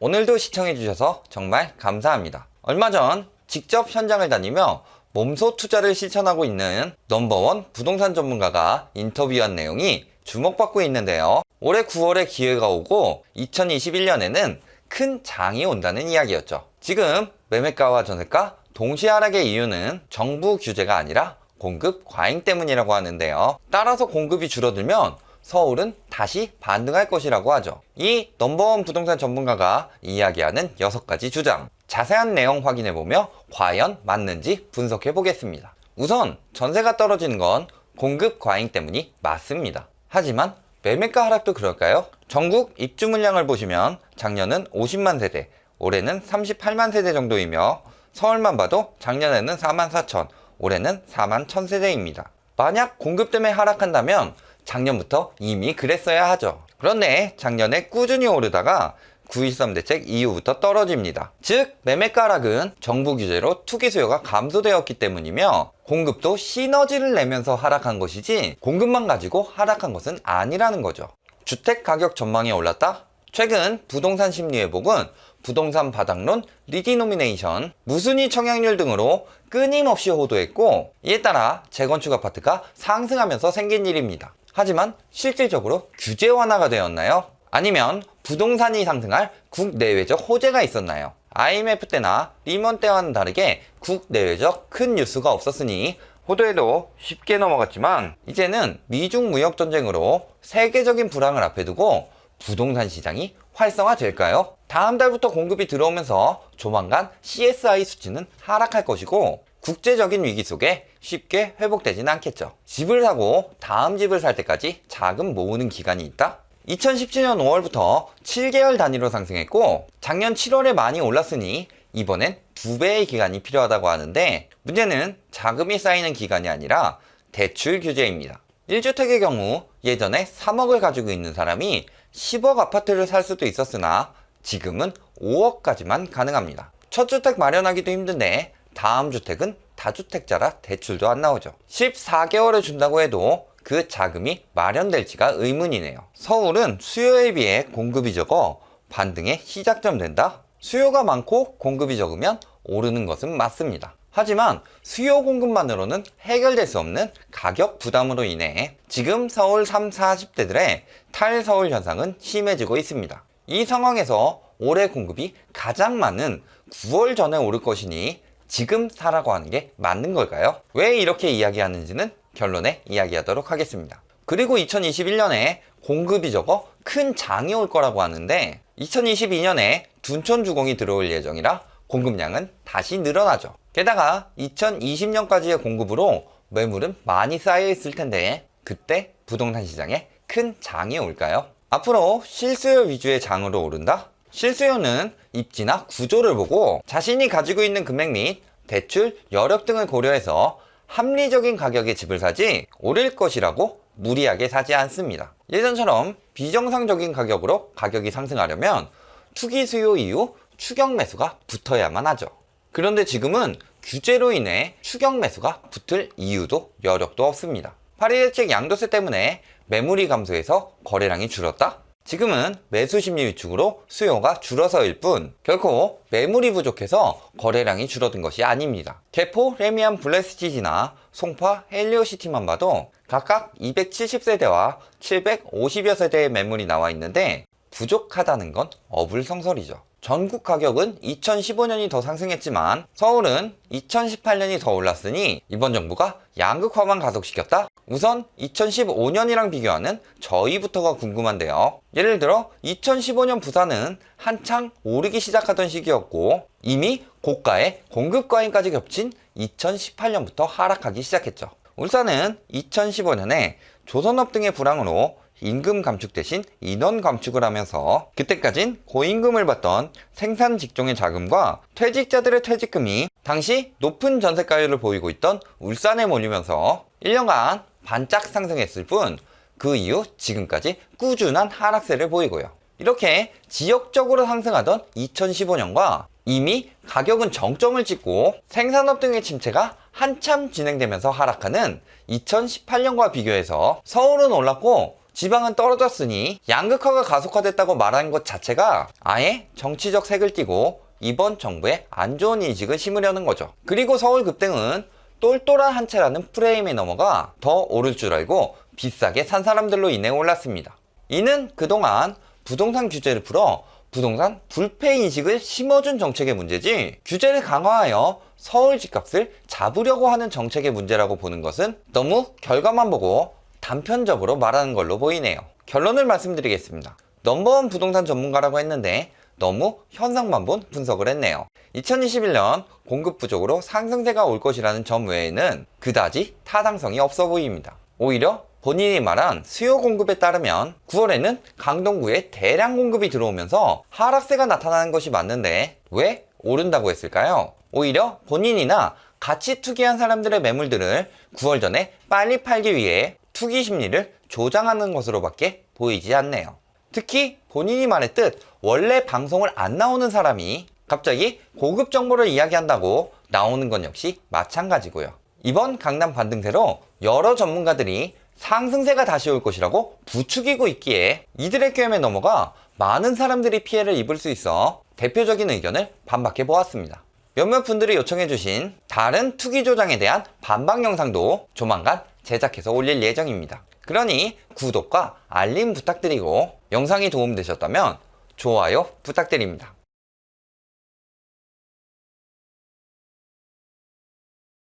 오늘도 시청해주셔서 정말 감사합니다. 얼마 전 직접 현장을 다니며 몸소 투자를 실천하고 있는 넘버원 부동산 전문가가 인터뷰한 내용이 주목받고 있는데요. 올해 9월에 기회가 오고 2021년에는 큰 장이 온다는 이야기였죠. 지금 매매가와 전세가 동시 하락의 이유는 정부 규제가 아니라 공급 과잉 때문이라고 하는데요. 따라서 공급이 줄어들면 서울은 다시 반등할 것이라고 하죠. 이 넘버원 부동산 전문가가 이야기하는 6가지 주장, 자세한 내용 확인해보며 과연 맞는지 분석해 보겠습니다. 우선 전세가 떨어지는 건 공급 과잉 때문이 맞습니다. 하지만 매매가 하락도 그럴까요? 전국 입주 물량을 보시면 작년은 50만 세대, 올해는 38만 세대 정도이며 서울만 봐도 작년에는 4만 4천, 올해는 4만 1천 세대입니다. 만약 공급 때문에 하락한다면 작년부터 이미 그랬어야 하죠. 그런데 작년에 꾸준히 오르다가 9.13 대책 이후부터 떨어집니다. 즉 매매가 하락은 정부 규제로 투기 수요가 감소되었기 때문이며 공급도 시너지를 내면서 하락한 것이지 공급만 가지고 하락한 것은 아니라는 거죠. 주택 가격 전망이 올랐다? 최근 부동산 심리회복은 부동산 바닥론, 리디노미네이션, 무순위 청약률 등으로 끊임없이 호도했고 이에 따라 재건축 아파트가 상승하면서 생긴 일입니다. 하지만 실질적으로 규제 완화가 되었나요? 아니면 부동산이 상승할 국내외적 호재가 있었나요? IMF 때나 리먼 때와는 다르게 국내외적 큰 뉴스가 없었으니 호도에도 쉽게 넘어갔지만 이제는 미중 무역 전쟁으로 세계적인 불황을 앞에 두고 부동산 시장이 활성화될까요? 다음 달부터 공급이 들어오면서 조만간 CSI 수치는 하락할 것이고 국제적인 위기 속에 쉽게 회복되진 않겠죠. 집을 사고 다음 집을 살 때까지 자금 모으는 기간이 있다? 2017년 5월부터 7개월 단위로 상승했고 작년 7월에 많이 올랐으니 이번엔 2배의 기간이 필요하다고 하는데 문제는 자금이 쌓이는 기간이 아니라 대출 규제입니다. 1주택의 경우 예전에 3억을 가지고 있는 사람이 10억 아파트를 살 수도 있었으나 지금은 5억까지만 가능합니다. 첫 주택 마련하기도 힘든데 다음 주택은 다주택자라 대출도 안 나오죠. 14개월을 준다고 해도 그 자금이 마련될지가 의문이네요. 서울은 수요에 비해 공급이 적어 반등의 시작점 된다? 수요가 많고 공급이 적으면 오르는 것은 맞습니다. 하지만 수요 공급만으로는 해결될 수 없는 가격 부담으로 인해 지금 서울 3, 40대들의 탈서울 현상은 심해지고 있습니다. 이 상황에서 올해 공급이 가장 많은 9월 전에 오를 것이니 지금 사라고 하는 게 맞는 걸까요? 왜 이렇게 이야기하는지는 결론에 이야기하도록 하겠습니다. 그리고 2021년에 공급이 적어 큰 장이 올 거라고 하는데 2022년에 둔촌 주공이 들어올 예정이라 공급량은 다시 늘어나죠. 게다가 2020년까지의 공급으로 매물은 많이 쌓여 있을 텐데 그때 부동산 시장에 큰 장이 올까요? 앞으로 실수요 위주의 장으로 오른다? 실수요는 입지나 구조를 보고 자신이 가지고 있는 금액 및 대출, 여력 등을 고려해서 합리적인 가격의 집을 사지 오를 것이라고 무리하게 사지 않습니다. 예전처럼 비정상적인 가격으로 가격이 상승하려면 투기 수요 이후 추격 매수가 붙어야만 하죠. 그런데 지금은 규제로 인해 추격 매수가 붙을 이유도 여력도 없습니다. 파리 대책 양도세 때문에 매물이 감소해서 거래량이 줄었다? 지금은 매수 심리 위축으로 수요가 줄어서일 뿐 결코 매물이 부족해서 거래량이 줄어든 것이 아닙니다. 개포, 레미안, 블레스티지나 송파, 헬리오시티만 봐도 각각 270세대와 750여 세대의 매물이 나와 있는데 부족하다는 건 어불성설이죠. 전국 가격은 2015년이 더 상승했지만 서울은 2018년이 더 올랐으니 이번 정부가 양극화만 가속시켰다? 우선 2015년이랑 비교하는 저희부터가 궁금한데요. 예를 들어 2015년 부산은 한창 오르기 시작하던 시기였고 이미 고가의 공급 과잉까지 겹친 2018년부터 하락하기 시작했죠. 울산은 2015년에 조선업 등의 불황으로 임금 감축 대신 인원 감축을 하면서 그때까진 고임금을 받던 생산 직종의 자금과 퇴직자들의 퇴직금이 당시 높은 전세가율을 보이고 있던 울산에 몰리면서 1년간 반짝 상승했을 뿐 그 이후 지금까지 꾸준한 하락세를 보이고요. 이렇게 지역적으로 상승하던 2015년과 이미 가격은 정점을 찍고 생산업 등의 침체가 한참 진행되면서 하락하는 2018년과 비교해서 서울은 올랐고 지방은 떨어졌으니 양극화가 가속화됐다고 말하는 것 자체가 아예 정치적 색을 띠고 이번 정부에 안 좋은 인식을 심으려는 거죠. 그리고 서울 급등은 똘똘한 한 채라는 프레임에 넘어가 더 오를 줄 알고 비싸게 산 사람들로 인해 올랐습니다. 이는 그동안 부동산 규제를 풀어 부동산 불패 인식을 심어준 정책의 문제지, 규제를 강화하여 서울 집값을 잡으려고 하는 정책의 문제라고 보는 것은 너무 결과만 보고 단편적으로 말하는 걸로 보이네요. 결론을 말씀드리겠습니다. 넘버원 부동산 전문가라고 했는데 너무 현상만 본 분석을 했네요. 2021년 공급 부족으로 상승세가 올 것이라는 점 외에는 그다지 타당성이 없어 보입니다. 오히려 본인이 말한 수요 공급에 따르면 9월에는 강동구에 대량 공급이 들어오면서 하락세가 나타나는 것이 맞는데 왜 오른다고 했을까요? 오히려 본인이나 같이 투기한 사람들의 매물들을 9월 전에 빨리 팔기 위해 투기 심리를 조장하는 것으로밖에 보이지 않네요. 특히 본인이 말했듯 원래 방송을 안 나오는 사람이 갑자기 고급 정보를 이야기한다고 나오는 건 역시 마찬가지고요. 이번 강남 반등세로 여러 전문가들이 상승세가 다시 올 것이라고 부추기고 있기에 이들의 꾀임에 넘어가 많은 사람들이 피해를 입을 수 있어 대표적인 의견을 반박해 보았습니다. 몇몇 분들이 요청해주신 다른 투기 조장에 대한 반박 영상도 조만간 제작해서 올릴 예정입니다. 그러니 구독과 알림 부탁드리고 영상이 도움되셨다면 좋아요 부탁드립니다.